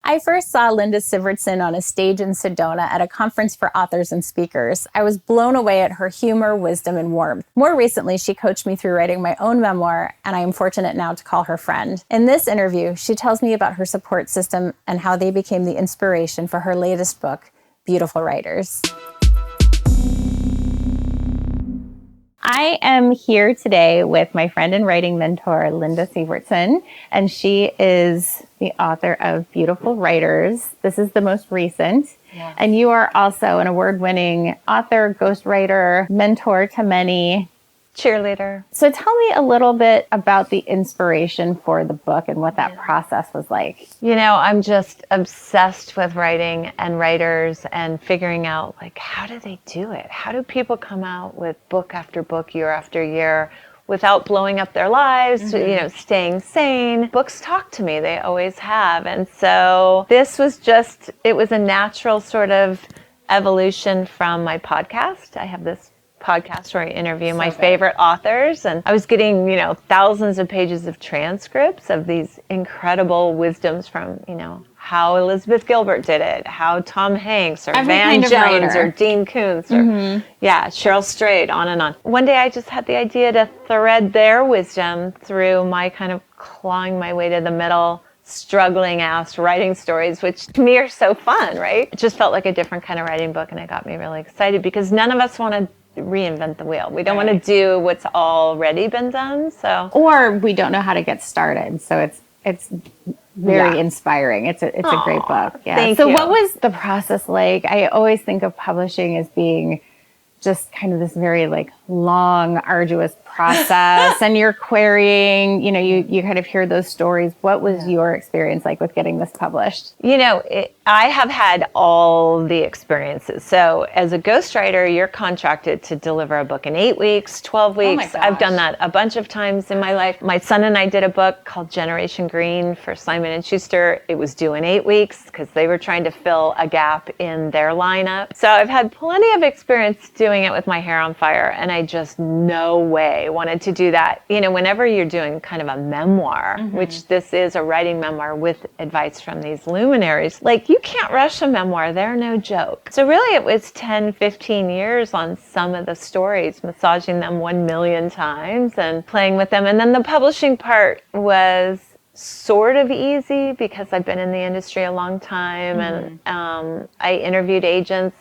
I first saw Linda Sivertsen on a stage in Sedona at a conference for authors and speakers. I was blown away at her humor, wisdom, and warmth. More recently, she coached me through writing my own memoir, and I am fortunate now to call her friend. In this interview, she tells me about her support system and how they became the inspiration for her latest book, Beautiful Writers. I am here today with my friend and writing mentor, Linda Sivertsen, and she is the author of Beautiful Writers. This is the most recent. Yeah. And you are also an award-winning author, ghostwriter, mentor to many, cheerleader. So tell me a little bit about the inspiration for the book and what that process was like. You know, I'm just obsessed with writing and writers and figuring out, like, how do they do it? How do people come out with book after book, year after year, without blowing up their lives, you know, staying sane? Books talk to me. They always have. And so this was just, it was a natural sort of evolution from my podcast. I have this podcast where I interview my favorite authors, and I was getting, you know, thousands of pages of transcripts of these incredible wisdoms from, you know, how Elizabeth Gilbert did it, how Tom Hanks or Van Jones or Dean Koontz or Cheryl Strayed, on and on. One day I just had the idea to thread their wisdom through my kind of clawing my way to the middle, struggling ass writing stories, which to me are so fun, right? It just felt like a different kind of writing book, and it got me really excited because none of us want to reinvent the wheel. We don't want to do what's already been done. So, or we don't know how to get started. So it's very inspiring. It's a great book. Yeah. Thank you. What was the process like? I always think of publishing as being just kind of this very like long, arduous process, and you're querying, you know, you kind of hear those stories. What was your experience like with getting this published? You know, I have had all the experiences. So as a ghostwriter, you're contracted to deliver a book in 8 weeks, 12 weeks. I've done that a bunch of times in my life. My son and I did a book called Generation Green for Simon & Schuster. It was due in 8 weeks because they were trying to fill a gap in their lineup. So I've had plenty of experience doing it with my hair on fire, and I just no way wanted to do that. You know, whenever you're doing kind of a memoir, which this is a writing memoir with advice from these luminaries, like you can't rush a memoir. They're no joke. So really it was 10, 15 years on some of the stories, massaging them 1 million times and playing with them. And then the publishing part was sort of easy because I've been in the industry a long time, and I interviewed agents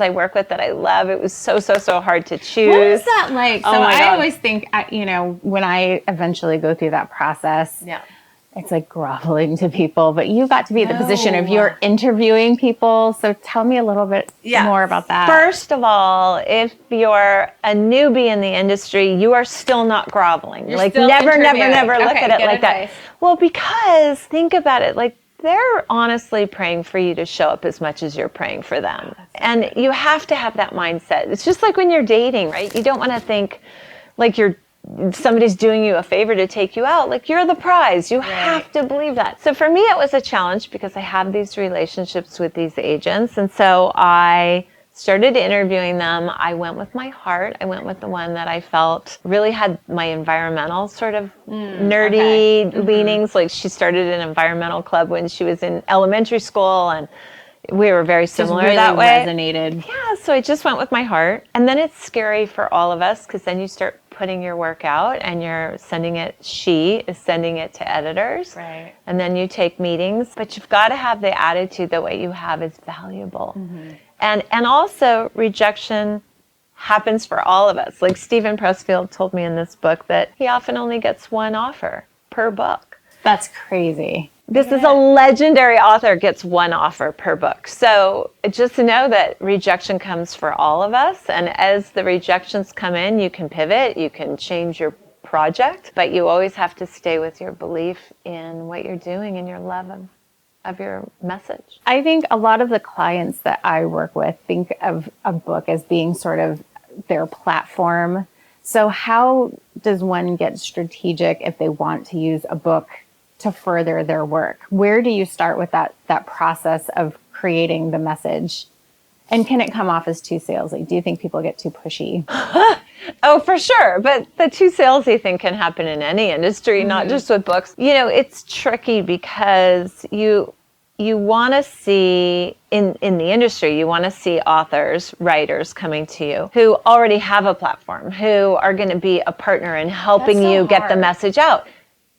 I work with that I love. It was so hard to choose. What is that like? So I always think, you know, when I eventually go through that process, it's like groveling to people, but you got to be in the position of you're interviewing people. So tell me a little bit more about that. First of all, if you're a newbie in the industry, you are still not groveling. You're like still never look at it like advice. that. Well, because think about it, like they're honestly praying for you to show up as much as you're praying for them. And you have to have that mindset. It's just like when you're dating, right? You don't want to think like somebody's doing you a favor to take you out. Like you're the prize. You have to believe that. So for me, it was a challenge because I have these relationships with these agents. And so I started interviewing them. I went with my heart. I went with the one that I felt really had my environmental sort of nerdy leanings. Like she started an environmental club when she was in elementary school, and we were very similar really that way. Resonated. Yeah, so I just went with my heart. And then it's scary for all of us because then you start putting your work out and you're sending it, she is sending it to editors. Right. And then you take meetings. But you've got to have the attitude that what you have is valuable. And also rejection happens for all of us. Like Stephen Pressfield told me in this book that he often only gets one offer per book. That's crazy. This is a legendary author, gets one offer per book. So just to know that rejection comes for all of us. And as the rejections come in, you can pivot, you can change your project, but you always have to stay with your belief in what you're doing and your love of your message. I think a lot of the clients that I work with think of a book as being sort of their platform. So how does one get strategic if they want to use a book to further their work? Where do you start with that process of creating the message? And can it come off as too salesy? Do you think people get too pushy? Oh, for sure. But the too salesy thing can happen in any industry, not just with books. You know, it's tricky because you want to see in the industry, you want to see authors, writers coming to you who already have a platform, who are going to be a partner in helping you get the message out,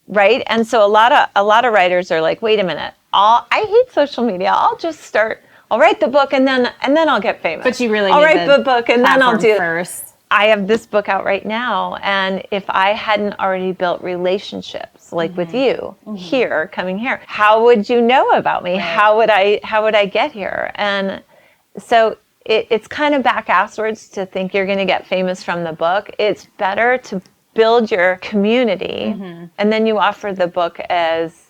right? And so a lot of writers are like, wait a minute, I hate social media. I'll write the book and then I'll get famous. But you really I'll write the book and then I'll do first. I have this book out right now, and if I hadn't already built relationships like with you here, coming here, how would you know about me? Right. How would I get here? And so it's kind of back-asswards to think you're going to get famous from the book. It's better to build your community, and then you offer the book as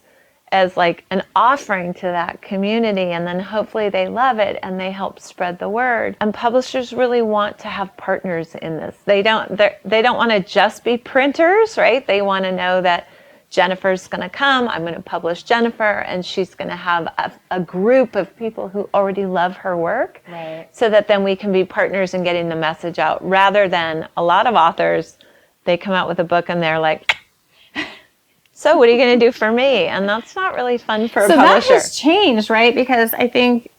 like an offering to that community, and then hopefully they love it and they help spread the word. And publishers really want to have partners in this. They don't want to just be printers, right? They want to know that Jennifer's going to come, I'm going to publish Jennifer, and she's going to have a group of people who already love her work, right? So that then we can be partners in getting the message out, rather than a lot of authors, they come out with a book and they're like, so what are you going to do for me? And that's not really fun for a publisher. So that has changed, right? Because I think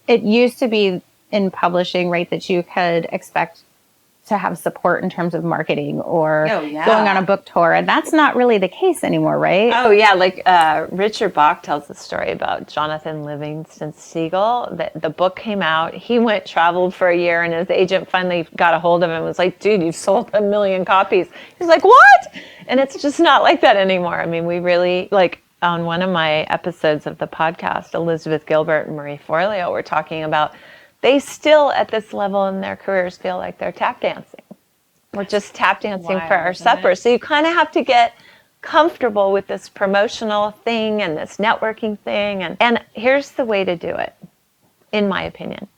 it used to be in publishing, right, that you could expect to have support in terms of marketing or going on a book tour. And that's not really the case anymore, right? Oh, yeah. Like Richard Bach tells the story about Jonathan Livingston Seagull. The book came out. He traveled for a year, and his agent finally got a hold of him and was like, dude, you've sold 1 million copies. He's like, what? And it's just not like that anymore. I mean, we really, like, on one of my episodes of the podcast, Elizabeth Gilbert and Marie Forleo were talking about they still, at this level in their careers, feel like they're tap dancing. We're just tap dancing for our supper. So you kind of have to get comfortable with this promotional thing and this networking thing. And here's the way to do it, in my opinion.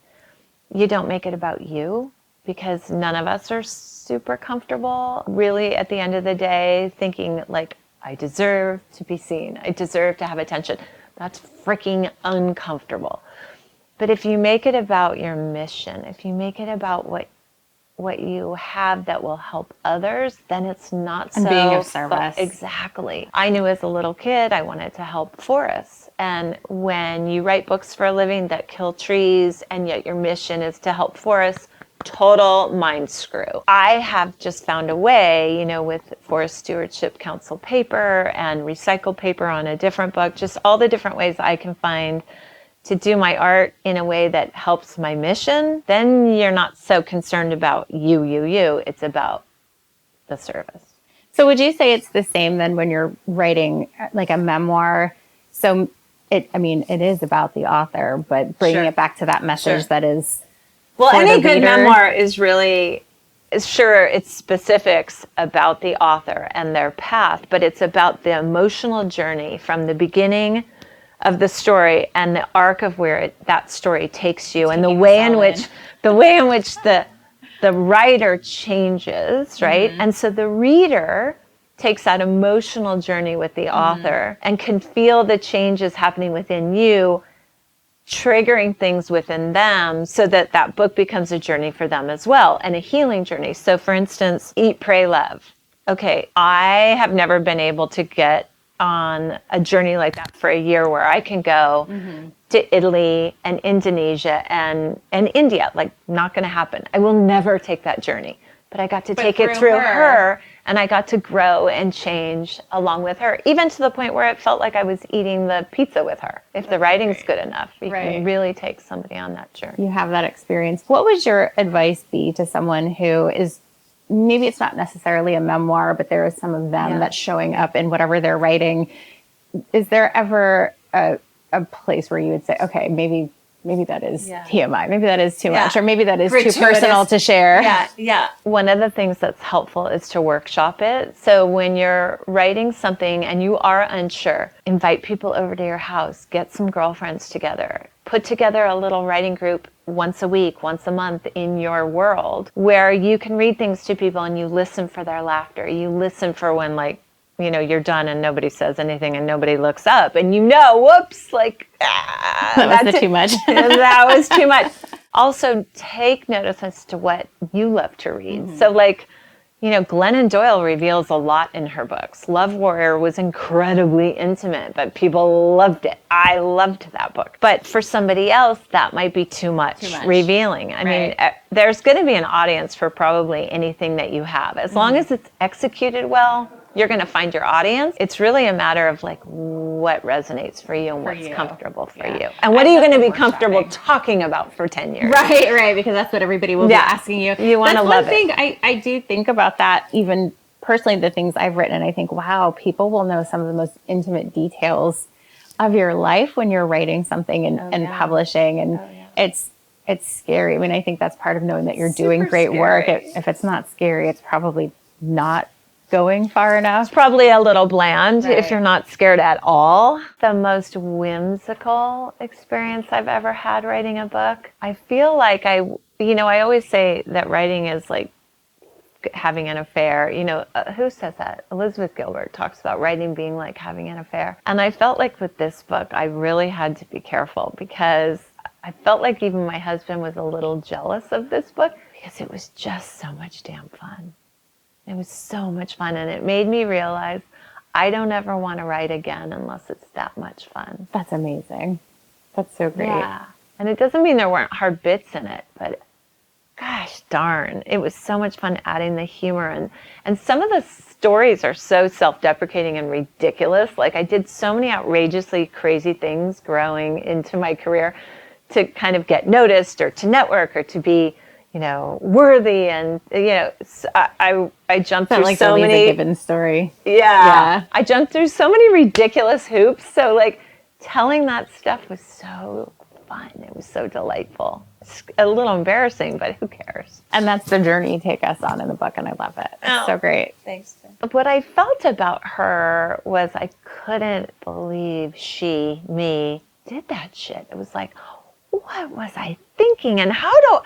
You don't make it about you, because none of us are super comfortable, really, at the end of the day, thinking like, I deserve to be seen. I deserve to have attention. That's freaking uncomfortable. But if you make it about your mission, if you make it about what you have that will help others, then it's not so... And being of service. Exactly. I knew as a little kid I wanted to help forests. And when you write books for a living that kill trees, and yet your mission is to help forests, total mind screw. I have just found a way, with Forest Stewardship Council paper and recycled paper on a different book, just all the different ways I can find to do my art in a way that helps my mission. Then you're not so concerned about you. It's about the service. So would you say it's the same then when you're writing like a memoir? So it is about the author, but bringing it back to that message that is... Well, any good memoir is really, it's specifics about the author and their path, but it's about the emotional journey from the beginning of the story and the arc of where that story takes you, and the way in which the writer changes, right? And so the reader takes that emotional journey with the author and can feel the changes happening within you, triggering things within them, so that book becomes a journey for them as well, and a healing journey. So for instance, Eat, Pray, Love. Okay, I have never been able to get on a journey like that for a year, where I can go to Italy and Indonesia and India. Like, not going to happen. I will never take that journey. But I got to take it through her, and I got to grow and change along with her, even to the point where it felt like I was eating the pizza with her. If the writing's good enough, you can really take somebody on that journey. You have that experience. What would your advice be to someone who is, maybe it's not necessarily a memoir, but there is some of them that's showing up in whatever they're writing? Is there ever a place where you would say, okay, maybe that is TMI, maybe that is too much, or maybe that is too personal to share? Yeah. One of the things that's helpful is to workshop it. So when you're writing something and you are unsure, invite people over to your house, get some girlfriends together, put together a little writing group once a week, once a month in your world, where you can read things to people and you listen for their laughter. You listen for when, like, you're done and nobody says anything and nobody looks up, and whoops, like, that was too much. That was too much. Also, take notice as to what you love to read. So, like, You know, Glennon Doyle reveals a lot in her books. Love Warrior was incredibly intimate, but people loved it. I loved that book. But for somebody else, that might be too much revealing. I mean, there's going to be an audience for probably anything that you have. As long as it's executed well, you're going to find your audience. It's really a matter of like what resonates for you and what's comfortable for you. And what are you going to be comfortable talking about for 10 years? Right, because that's what everybody will be asking you. You want to love it. One thing I do think about that, even personally, the things I've written, and I think, wow, people will know some of the most intimate details of your life when you're writing something and publishing. And it's scary. I mean, I think that's part of knowing that you're doing great work. If it's not scary, it's probably not going far enough. It's probably a little bland if you're not scared at all. The most whimsical experience I've ever had writing a book. I feel like I always say that writing is like having an affair. You know, who says that? Elizabeth Gilbert talks about writing being like having an affair. And I felt like with this book, I really had to be careful because I felt like even my husband was a little jealous of this book because it was just so much damn fun. It was so much fun, and it made me realize I don't ever want to write again unless it's that much fun. That's amazing. That's so great. Yeah. And it doesn't mean there weren't hard bits in it, but gosh darn, it was so much fun adding the humor. And some of the stories are so self-deprecating and ridiculous. Like I did so many outrageously crazy things growing into my career to kind of get noticed or to network or to be worthy, and I jumped through like so the many. Given story. Yeah, I jumped through so many ridiculous hoops. So like telling that stuff was so fun. It was so delightful. It's a little embarrassing, but who cares? And that's the journey you take us on in the book, and I love it. It's so great. Thanks. What I felt about her was I couldn't believe me did that shit. It was like, what was I thinking? And how do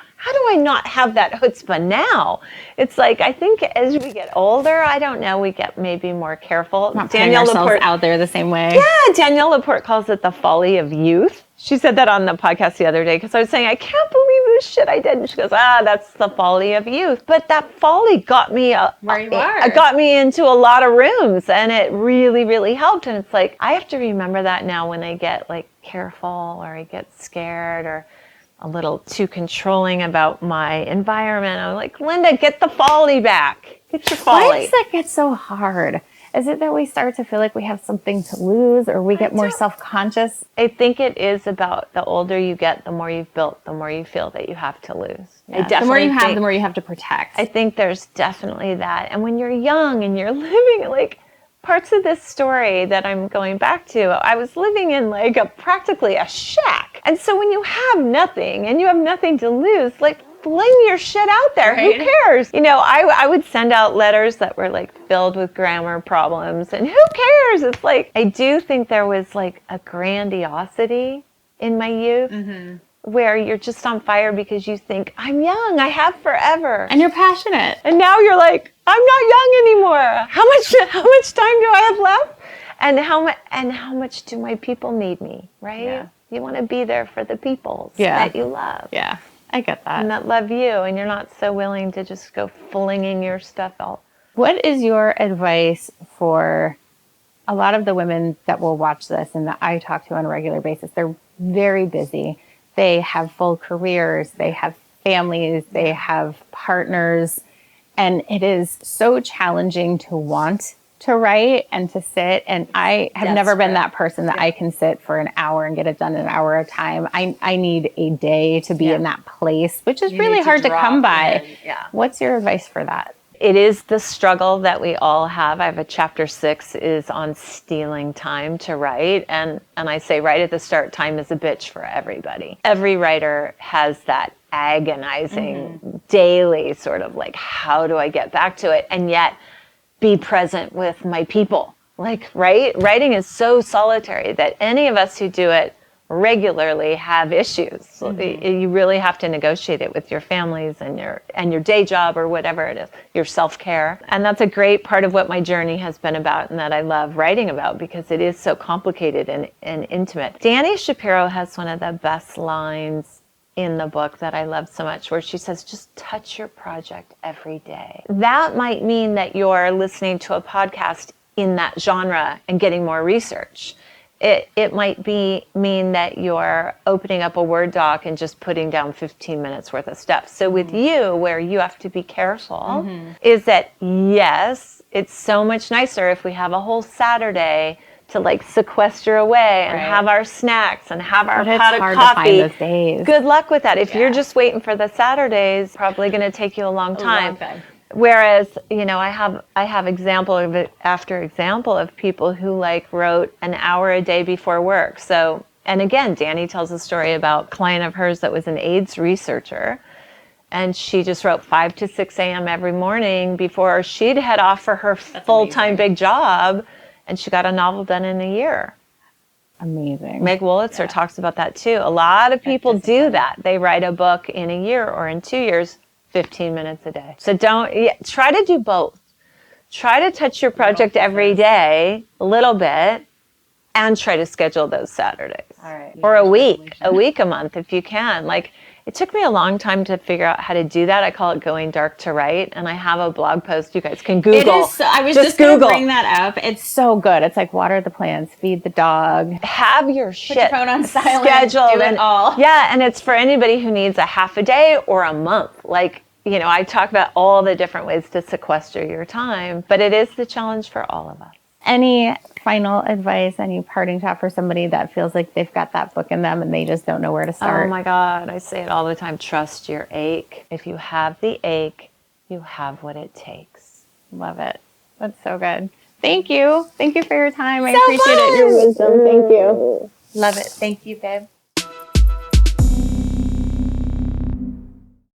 I not have that chutzpah now? It's like, I think as we get older, I don't know, we get maybe more careful. Not putting ourselves out there the same way. Yeah, Danielle Laporte calls it the folly of youth. She said that on the podcast the other day because I was saying, I can't believe this shit I did. And she goes, that's the folly of youth. But that folly got me where you are. Got me into a lot of rooms, and it really, really helped. And it's like, I have to remember that now when I get like careful or I get scared or a little too controlling about my environment. I'm like, Linda, get the folly back. Get your folly. Why does that get so hard? Is it that we start to feel like we have something to lose, or we get more self-conscious? I think it is about the older you get, the more you've built, the more you feel that you have to lose. Yeah. The more you have, the more you have to protect. I think there's definitely that. And when you're young and you're living like parts of this story that I'm going back to, I was living in like practically a shack. And so when you have nothing and you have nothing to lose, like fling your shit out there. Right. Who cares? I would send out letters that were like filled with grammar problems, and who cares? It's like, I do think there was like a grandiosity in my youth where you're just on fire because you think, I'm young, I have forever. And you're passionate. And now you're like, I'm not young anymore. How much time do I have left? And how much do my people need me, right? Yeah. You want to be there for the people that you love. Yeah. I get that. And that love you, and you're not so willing to just go flinging your stuff out. What is your advice for a lot of the women that will watch this and that I talk to on a regular basis? They're very busy. They have full careers. They have families. They have partners. And it is so challenging to want to write and to sit. And I have never been that person that I can sit for an hour and get it done in an hour at a time. I need a day to be in that place, which is really hard to come by. What's your advice for that? It is the struggle that we all have. I have a chapter 6 is on stealing time to write. And I say right at the start, time is a bitch for everybody. Every writer has that agonizing daily sort of like, how do I get back to it? And yet be present with my people. Like, right? Writing is so solitary that any of us who do it regularly have issues. You really have to negotiate it with your families and your day job or whatever it is, your self-care. And that's a great part of what my journey has been about and that I love writing about because it is so complicated and intimate. Dani Shapiro has one of the best lines in the book that I love so much, where she says, just touch your project every day. That might mean that you're listening to a podcast in that genre and getting more research. It might mean that you're opening up a Word doc and just putting down 15 minutes worth of stuff. So with you, where you have to be careful, is that, yes, it's so much nicer if we have a whole Saturday to like sequester away and have our snacks and have our pot of coffee. To find those days. Good luck with that. If you're just waiting for the Saturdays, probably going to take you a long time. Whereas, I have example of it after example of people who like wrote an hour a day before work. So, and again, Danny tells a story about a client of hers that was an AIDS researcher. And she just wrote 5 to 6 a.m. every morning before she'd head off for her full-time big job. And she got a novel done in a year. Amazing. Meg Wolitzer talks about that too. A lot of people do that. They write a book in a year or in 2 years, 15 minutes a day. So try to do both. Try to touch your project every day, a little bit, and try to schedule those Saturdays. All right. Or a week a month if you can. Like, it took me a long time to figure out how to do that. I call it going dark to write, and I have a blog post you guys can Google. It is. I was just going to bring that up. It's so good. It's like water the plants, feed the dog, have your shit put your phone on silent, scheduled, do it all. Yeah, and it's for anybody who needs a half a day or a month. Like, I talk about all the different ways to sequester your time, but it is the challenge for all of us. Any final advice, any parting shot for somebody that feels like they've got that book in them and they just don't know where to start? Oh my God, I say it all the time. Trust your ache. If you have the ache, you have what it takes. Love it. That's so good. Thank you. Thank you for your time. I appreciate it. Your wisdom. Thank you. Love it. Thank you, babe.